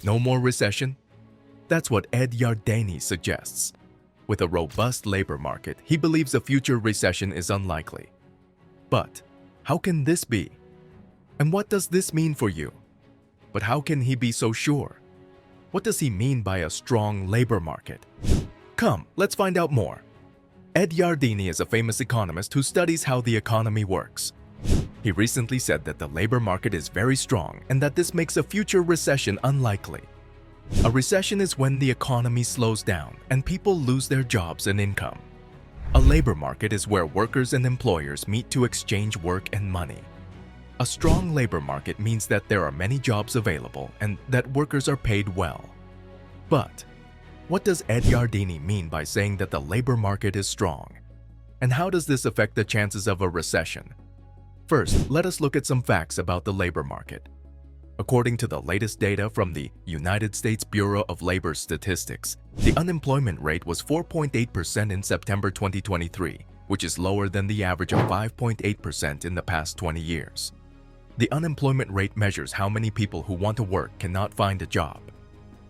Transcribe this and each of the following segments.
No more recession? That's what Ed Yardeni suggests. With a robust labor market, he believes a future recession is unlikely. But how can this be? And what does this mean for you? But how can he be so sure? What does he mean by a strong labor market? Come, let's find out more. Ed Yardeni is a famous economist who studies how the economy works. He recently said that the labor market is very strong and that this makes a future recession unlikely. A recession is when the economy slows down and people lose their jobs and income. A labor market is where workers and employers meet to exchange work and money. A strong labor market means that there are many jobs available and that workers are paid well. But what does Ed Yardeni mean by saying that the labor market is strong? And how does this affect the chances of a recession? First, let us look at some facts about the labor market. According to the latest data from the United States Bureau of Labor Statistics, the unemployment rate was 4.8% in September 2023, which is lower than the average of 5.8% in the past 20 years. The unemployment rate measures how many people who want to work cannot find a job.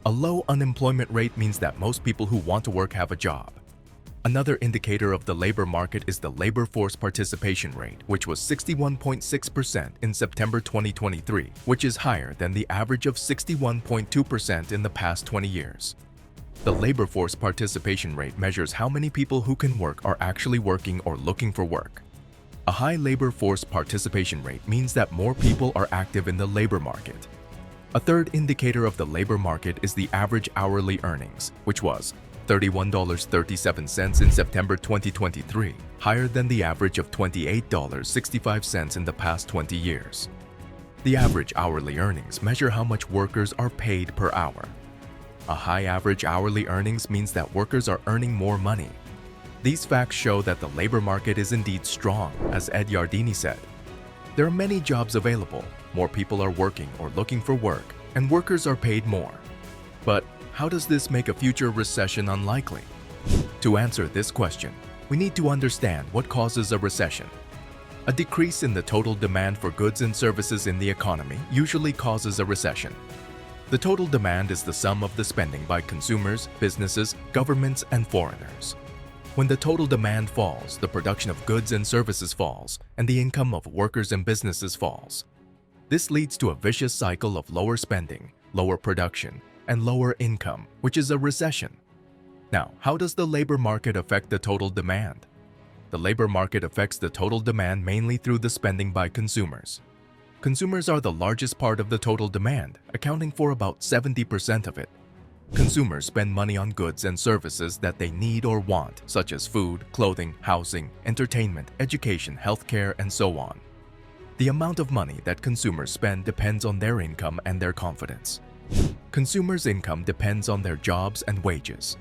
A low unemployment rate means that most people who want to work have a job. Another indicator of the labor market is the labor force participation rate, which was 61.6% in September 2023, which is higher than the average of 61.2% in the past 20 years. The labor force participation rate measures how many people who can work are actually working or looking for work. A high labor force participation rate means that more people are active in the labor market. A third indicator of the labor market is the average hourly earnings, which was $31.37 in September 2023, higher than the average of $28.65 in the past 20 years. The average hourly earnings measure how much workers are paid per hour. A high average hourly earnings means that workers are earning more money. These facts show that the labor market is indeed strong, as Ed Yardeni said. There are many jobs available, more people are working or looking for work, and workers are paid more. But how does this make a future recession unlikely? To answer this question, we need to understand what causes a recession. A decrease in the total demand for goods and services in the economy usually causes a recession. The total demand is the sum of the spending by consumers, businesses, governments, and foreigners. When the total demand falls, the production of goods and services falls, and the income of workers and businesses falls. This leads to a vicious cycle of lower spending, lower production, and lower income, which is a recession. Now, how does the labor market affect the total demand? The labor market affects the total demand mainly through the spending by consumers. Consumers are the largest part of the total demand, accounting for about 70% of it. Consumers spend money on goods and services that they need or want, such as food, clothing, housing, entertainment, education, healthcare, and so on. The amount of money that consumers spend depends on their income and their confidence. Consumers' income depends on their jobs and wages.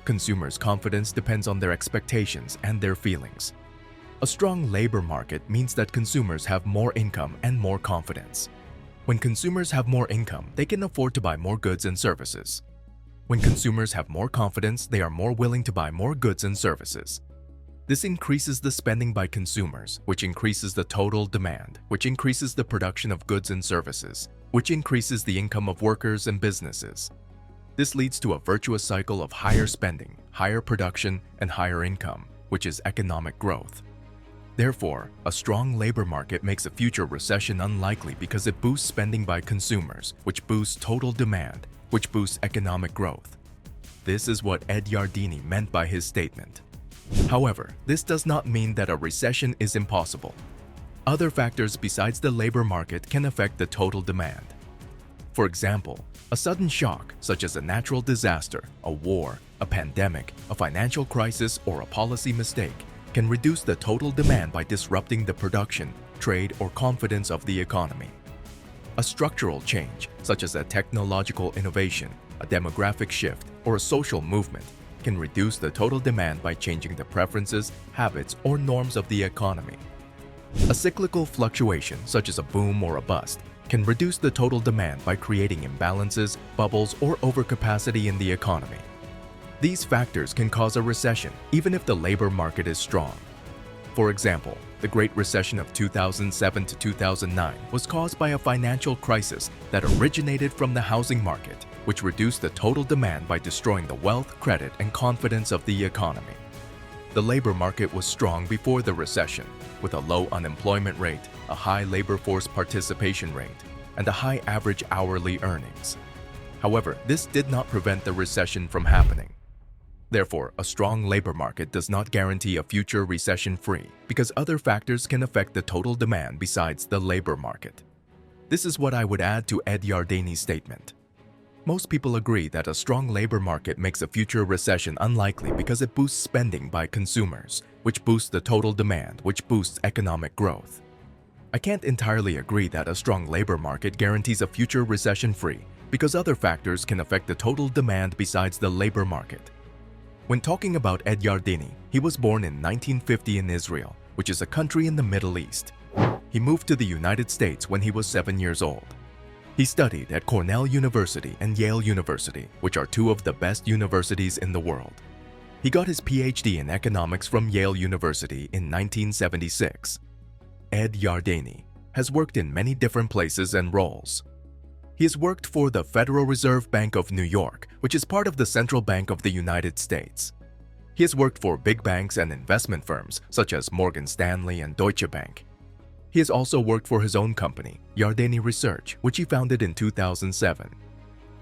Consumers' confidence depends on their expectations and their feelings. A strong labor market means that consumers have more income and more confidence. When consumers have more income, they can afford to buy more goods and services. When consumers have more confidence, they are more willing to buy more goods and services. This increases the spending by consumers, which increases the total demand, which increases the production of goods and services, which increases the income of workers and businesses. This leads to a virtuous cycle of higher spending, higher production, and higher income, which is economic growth. Therefore, a strong labor market makes a future recession unlikely because it boosts spending by consumers, which boosts total demand, which boosts economic growth. This is what Ed Yardeni meant by his statement. However, this does not mean that a recession is impossible. Other factors besides the labor market can affect the total demand. For example, a sudden shock, such as a natural disaster, a war, a pandemic, a financial crisis, or a policy mistake, can reduce the total demand by disrupting the production, trade, or confidence of the economy. A structural change, such as a technological innovation, a demographic shift, or a social movement, can reduce the total demand by changing the preferences, habits, or norms of the economy. A cyclical fluctuation, such as a boom or a bust, can reduce the total demand by creating imbalances, bubbles, or overcapacity in the economy. These factors can cause a recession even if the labor market is strong. For example, the Great Recession of 2007 to 2009 was caused by a financial crisis that originated from the housing market. which reduced the total demand by destroying the wealth, credit, and confidence of the economy. The labor market was strong before the recession, with a low unemployment rate, a high labor force participation rate, and a high average hourly earnings. However, this did not prevent the recession from happening. Therefore, a strong labor market does not guarantee a future recession-free because other factors can affect the total demand besides the labor market. This is what I would add to Ed Yardeni's statement. Most people agree that a strong labor market makes a future recession unlikely because it boosts spending by consumers, which boosts the total demand, which boosts economic growth. I can't entirely agree that a strong labor market guarantees a future recession-free because other factors can affect the total demand besides the labor market. When talking about Ed Yardeni, he was born in 1950 in Israel, which is a country in the Middle East. He moved to the United States when he was 7 years old. He studied at Cornell University and Yale University, which are two of the best universities in the world. He got his PhD in economics from Yale University in 1976. Ed Yardeni has worked in many different places and roles. He has worked for the Federal Reserve Bank of New York, which is part of the Central Bank of the United States. He has worked for big banks and investment firms such as Morgan Stanley and Deutsche Bank. He has also worked for his own company, Yardeni Research, which he founded in 2007.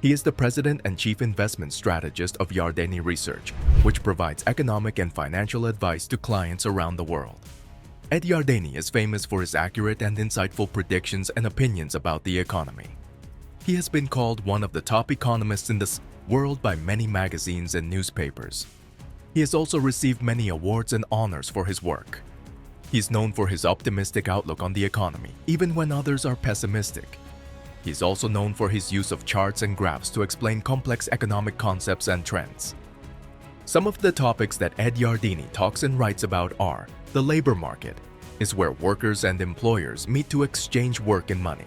He is the president and chief investment strategist of Yardeni Research, which provides economic and financial advice to clients around the world. Ed Yardeni is famous for his accurate and insightful predictions and opinions about the economy. He has been called one of the top economists in the world by many magazines and newspapers. He has also received many awards and honors for his work. He is known for his optimistic outlook on the economy, even when others are pessimistic. He is also known for his use of charts and graphs to explain complex economic concepts and trends. Some of the topics that Ed Yardeni talks and writes about are: the labor market is where workers and employers meet to exchange work and money.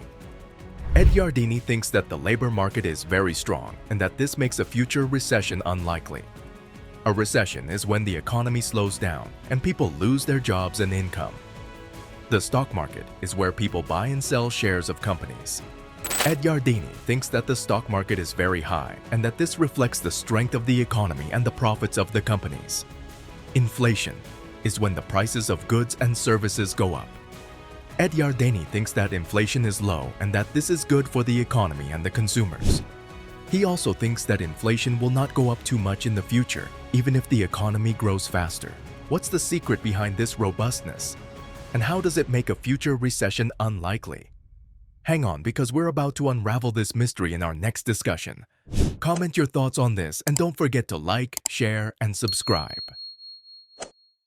Ed Yardeni thinks that the labor market is very strong and that this makes a future recession unlikely. A recession is when the economy slows down and people lose their jobs and income. The stock market is where people buy and sell shares of companies. Ed Yardeni thinks that the stock market is very high and that this reflects the strength of the economy and the profits of the companies. Inflation is when the prices of goods and services go up. Ed Yardeni thinks that inflation is low and that this is good for the economy and the consumers. He also thinks that inflation will not go up too much in the future, even if the economy grows faster. What's the secret behind this robustness? And how does it make a future recession unlikely? Hang on, because we're about to unravel this mystery in our next discussion. Comment your thoughts on this and don't forget to like, share, and subscribe.